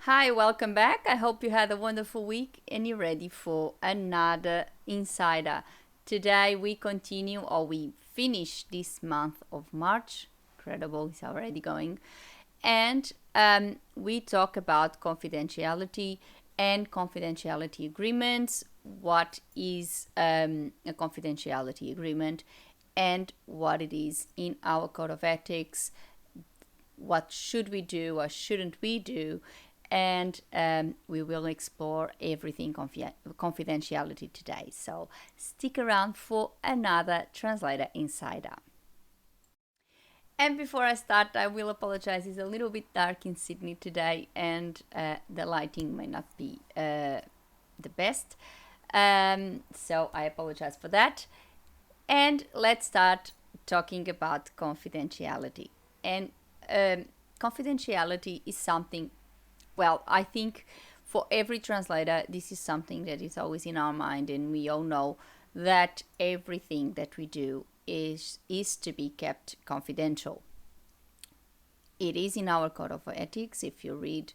Hi, welcome back. I hope you had a wonderful week and you're ready for another Insider. Today we continue, or we finish this month of March. Incredible, it's already going. And we talk about confidentiality and confidentiality agreements. What is a confidentiality agreement and what it is in our code of ethics? What should we do or shouldn't we do? And we will explore everything confidentiality today. So stick around for another Translator Insider. And before I start, I will apologize. It's a little bit dark in Sydney today, and the lighting may not be the best. So I apologize for that. And let's start talking about confidentiality. And confidentiality is something, well, I think for every translator, this is something that is always in our mind, and we all know that everything that we do is to be kept confidential. It is in our code of ethics. If you read,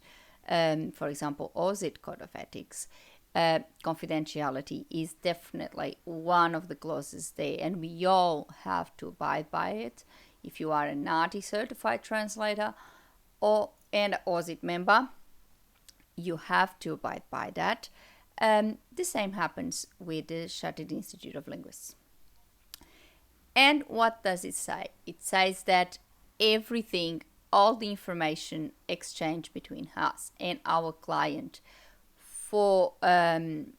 for example, OSIT code of ethics, confidentiality is definitely one of the clauses there, and we all have to abide by it. If you are a NATI certified translator or an OSIT member, you have to abide by that. The same happens with the Chartered Institute of Linguists. And what does it say? It says that everything, all the information exchanged between us and our client for, in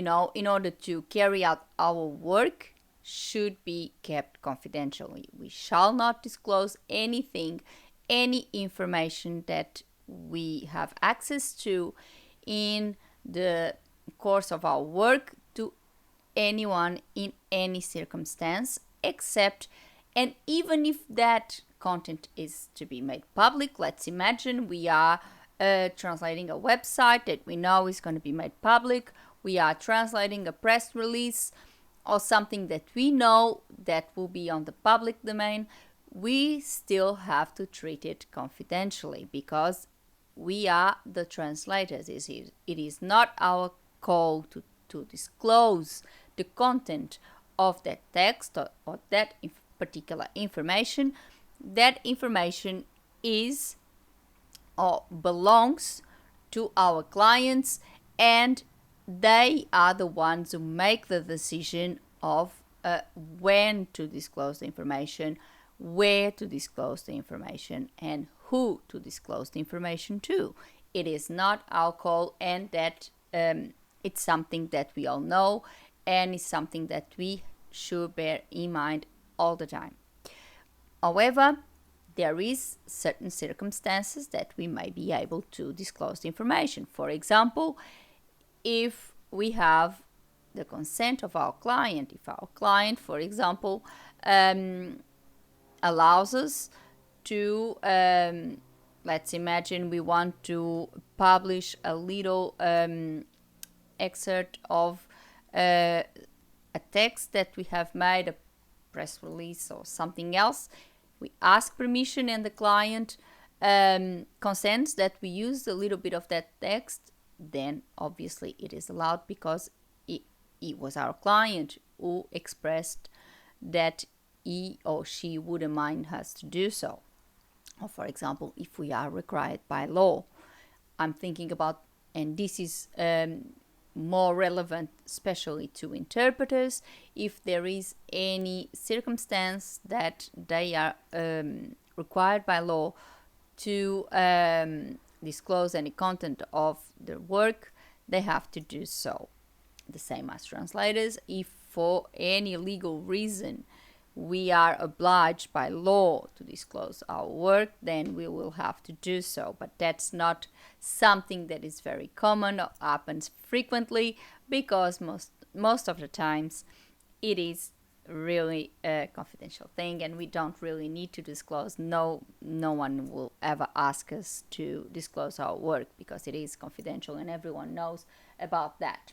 order to carry out our work should be kept confidentially. We shall not disclose anything, any information that we have access to in the course of our work to anyone in any circumstance, except, and even if that content is to be made public, let's imagine we are translating a website that we know is going to be made public, we are translating a press release or something that we know that will be on the public domain, we still have to treat it confidentially because we are the translators. It is not our call to disclose the content of that text or that particular information. That information is or belongs to our clients, and they are the ones who make the decision of when to disclose the information, where to disclose the information, and who to disclose the information to. It is not our call, and that it's something that we all know, and it's something that we should bear in mind all the time. However, there is certain circumstances that we may be able to disclose the information. For example, if we have the consent of our client, if our client, for example, allows us to, let's imagine we want to publish a little excerpt of a text that we have made, a press release or something else. We ask permission and the client consents that we use a little bit of that text, then obviously it is allowed because it was our client who expressed that he or she wouldn't mind us to do so. Or for example, if we are required by law, I'm thinking about, and this is more relevant especially to interpreters, if there is any circumstance that they are required by law to disclose any content of their work, they have to do so. The same as translators, if for any legal reason we are obliged by law to disclose our work, then we will have to do so. But that's not something that is very common or happens frequently, because most of the times it is really a confidential thing and we don't really need to disclose. No one will ever ask us to disclose our work because it is confidential and everyone knows about that.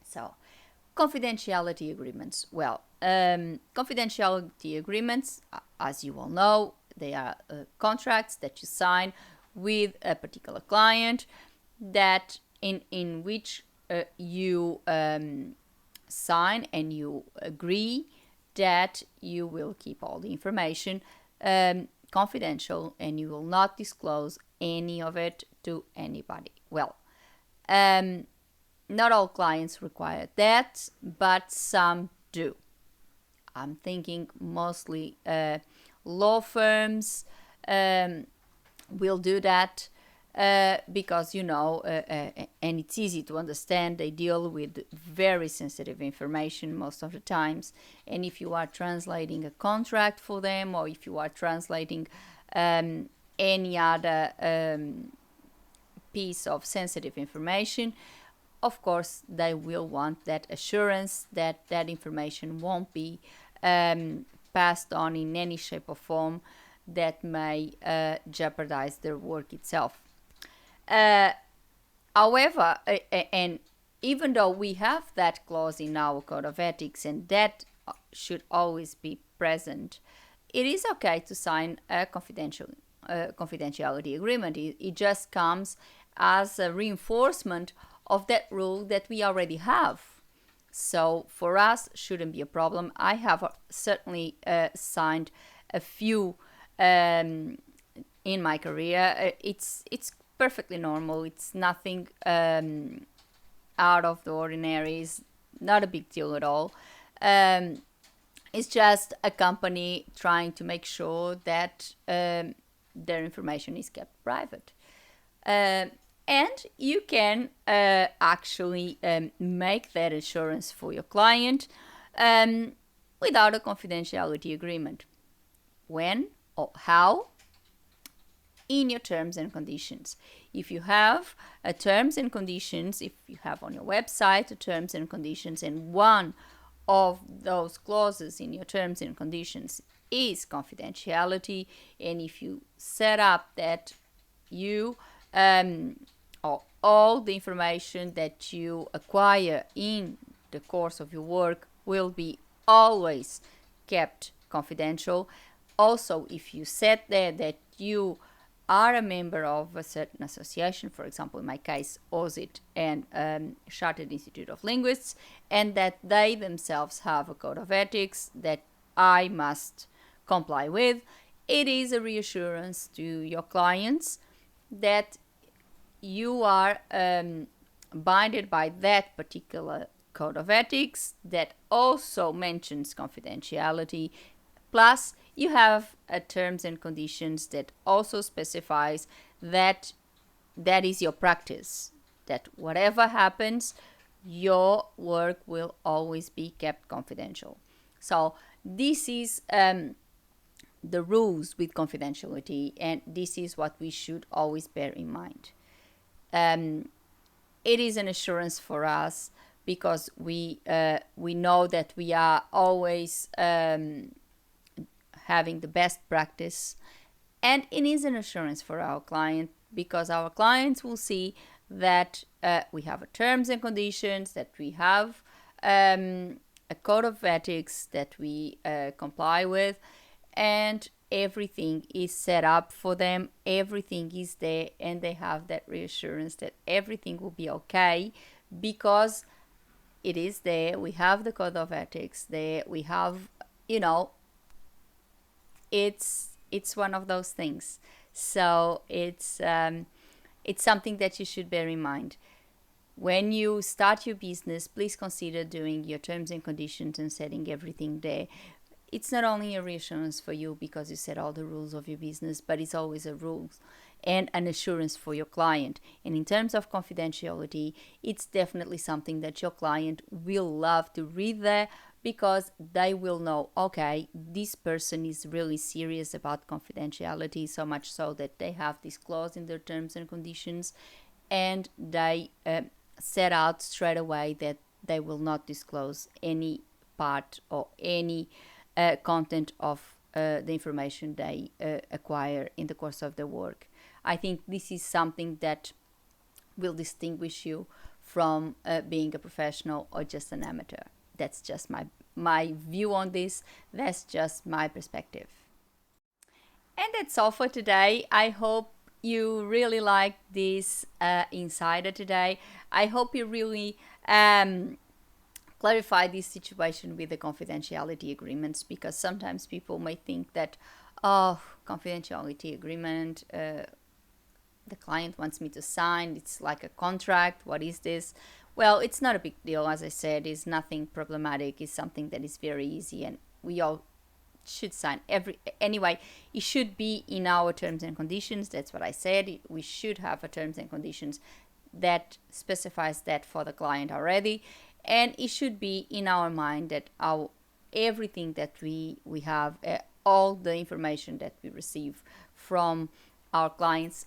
So confidentiality agreements. Well, confidentiality agreements, as you all know, they are contracts that you sign with a particular client that in which you sign and you agree that you will keep all the information confidential and you will not disclose any of it to anybody. Well, not all clients require that, but some do. I'm thinking mostly law firms will do that because, and it's easy to understand, they deal with very sensitive information most of the times. And if you are translating a contract for them, or if you are translating any other piece of sensitive information, of course, they will want that assurance that that information won't be passed on in any shape or form that may jeopardize their work itself. However, and even though we have that clause in our code of ethics and that should always be present, it is okay to sign a confidentiality agreement. It just comes as a reinforcement of that rule that we already have. So for us, shouldn't be a problem. I have certainly signed a few in my career. It's perfectly normal. It's nothing out of the ordinary. It's not a big deal at all. It's just a company trying to make sure that their information is kept private. And you can actually make that assurance for your client without a confidentiality agreement. When or how? In your terms and conditions. If you have terms and conditions, if you have on your website terms and conditions, and one of those clauses in your terms and conditions is confidentiality, and if you set up that you all the information that you acquire in the course of your work will be always kept confidential. Also, if you set there that you are a member of a certain association, for example, in my case, OSIT and Chartered Institute of Linguists, and that they themselves have a code of ethics that I must comply with, it is a reassurance to your clients that you are binded by that particular code of ethics that also mentions confidentiality. Plus, you have a terms and conditions that also specifies that that is your practice, that whatever happens, your work will always be kept confidential. So this is the rules with confidentiality, and this is what we should always bear in mind. It is an assurance for us because we know that we are always having the best practice, and it is an assurance for our client because our clients will see that we have a terms and conditions, that we have a code of ethics that we comply with, and everything is set up for them, everything is there, and they have that reassurance that everything will be okay because it is there. We have the code of ethics there. We have, it's one of those things. So it's something that you should bear in mind. When you start your business, please consider doing your terms and conditions and setting everything there. It's not only a reassurance for you because you set all the rules of your business, but it's always a rule and an assurance for your client. And in terms of confidentiality, it's definitely something that your client will love to read there because they will know, okay, this person is really serious about confidentiality, so much so that they have this clause in their terms and conditions, and they set out straight away that they will not disclose any part or any content of the information they acquire in the course of their work. I think this is something that will distinguish you from being a professional or just an amateur. That's just my view on this. That's just my perspective. And that's all for today. I hope you really like this insider today. I hope you really clarify this situation with the confidentiality agreements, because sometimes people may think that, oh, confidentiality agreement, the client wants me to sign, it's like a contract, what is this? Well, it's not a big deal. As I said, it's nothing problematic. It's something that is very easy, and we all should sign every anyway. It should be in our terms and conditions. That's what I said. We should have a terms and conditions that specifies that for the client already, and it should be in our mind that our everything that we have, all the information that we receive from our clients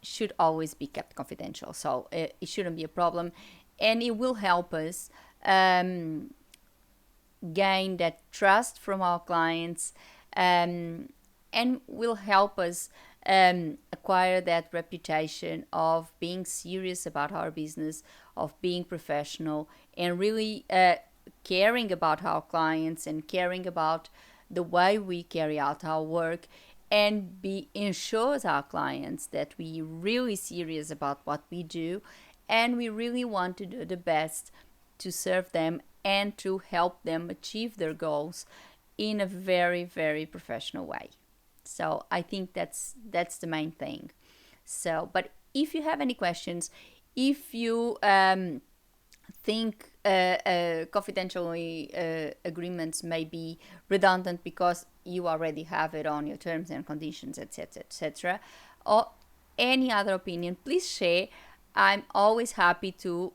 should always be kept confidential. So it shouldn't be a problem, and it will help us gain that trust from our clients, and will help us acquire that reputation of being serious about our business, of being professional, and really caring about our clients and caring about the way we carry out our work, and be ensures our clients that we really serious about what we do, and we really want to do the best to serve them and to help them achieve their goals in a very, very professional way. So I think that's the main thing. So, but if you have any questions, if you think confidential agreements may be redundant because you already have it on your terms and conditions, etc., etc., or any other opinion, please share. I'm always happy to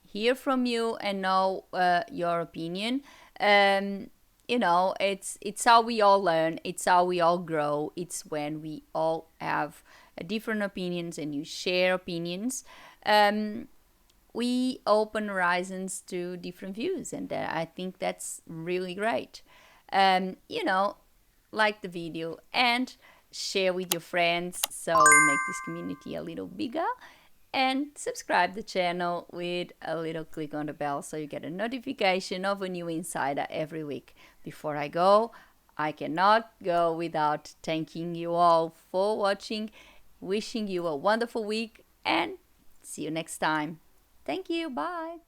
hear from you and know your opinion. It's how we all learn. It's how we all grow. It's when we all have different opinions and you share opinions. We open horizons to different views, and I think that's really great. Like the video and share with your friends so we make this community a little bigger, and subscribe the channel with a little click on the bell so you get a notification of a new insider every week. Before I go, I cannot go without thanking you all for watching, wishing you a wonderful week, and see you next time. Thank you. Bye.